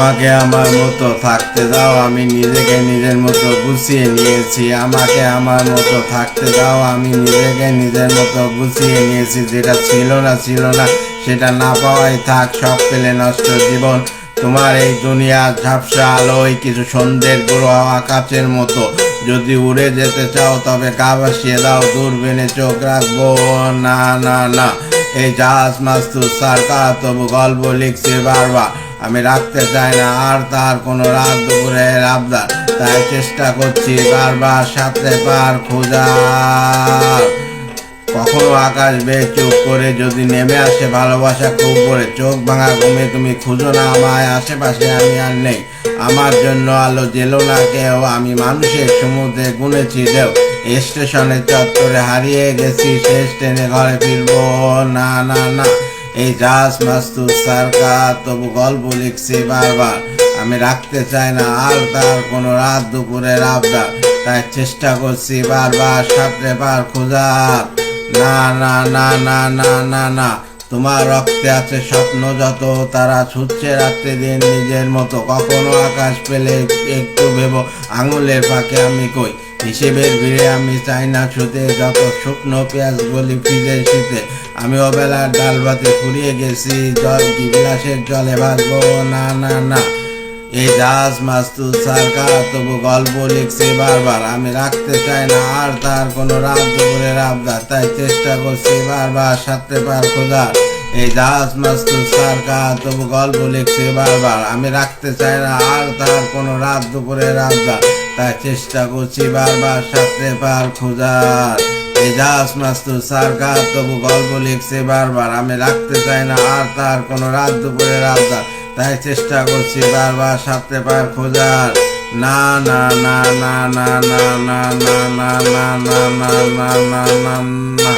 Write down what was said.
আমাকে আমার মতো থাকতে দাও, আমি নিজেকে নিজের মতো গুছিয়ে নিয়েছি। আমাকে আমার মতো থাকতে দাও, আমি নিজেকে নিজের মতো গুছিয়ে নিয়েছি। যেটা ছিল না সেটা না পাওয়াই থাক, সব পেলে নষ্ট জীবন। তোমার এই দুনিয়া ঝাপসা আলোয় কিছু সন্ধ্যের গ্রহ আকাশের মতো। যদি উড়ে যেতে চাও তবে গা ভাসিয়ে দাও, দূরবীনে চোখ রাখবো না না না। এই জাহাজ মাস্তুর সরকার তবু গল্প লিখছে বারবার। আমি রাখতে চাই না আর তার কোনো রাত দুপুরের আবদার, তাই চেষ্টা করছি বারবার সাথে পার খোঁজার। কখনো আকাশ বেয়ে চুপ করে যদি নেমে আসে ভালোবাসা খুব করে, চোখ ভাঙা ঘুমে তুমি খুঁজো না আমায়, আশেপাশে আমি আর নেই। আমার জন্য আলো জেলো না কেউ, আমি মানুষের সমুদ্রে গুনেছি ঢেউ। স্টেশনে চত্বরে হারিয়ে গেছি, শেষ ট্রেনে ঘরে ফিরবো না না না। এই জাহাজ মাস্তুর সরকার তবু গল্প লিখছি বারবার। আমি রাখতে চাই না আর তার কোনো রাত দুপুরের আবদার, তাই চেষ্টা করছি বারবার সাথে পার খোঁজার। না না না না না না না। তোমার রক্তে আছে স্বপ্ন যত, তারা ছুটছে রাত্রে দিন নিজের মতো। কখনো আকাশ পেলে একটু ভেবো আঙুলের ফাঁকে আমি কই। হিসেবের ভিড়ে আমি চাই না ছুতে, যত শুকনো পেঁয়াজ গলি ফিরে শীতে। আমি অবেলার ডাল ভাতে ফুরিয়ে গেছি, জল কি বিলাসের জলে ভাসবো না না না। এই জাহাজ মাস্তুর সরকার তবু গল্প লিখছে বারবার। আমি রাখতে চাই না আর তার কোনো রাত দুপুরের আবদার, তাই চেষ্টা করছি বারবার সাথে পার খোঁজার। এই জাহাজ মাস্তুর সরকার তবু গল্প লিখছে বারবার। আমি রাখতে চাই না আর তার কোনো রাত দুপুরের আবদার, তাই চেষ্টা করছি বারবার সাথে পার খোঁজার। এই জাহাজ মাস্তুর সরকার তবু গল্প লিখছে বারবার। আমি রাখতে চাই না আর তার কোনো রাত দুপুরের আবদার, তাই চেষ্টা করছি বারবার সাথে পার খোঁজার। না না না না না না না না না না না না না না না।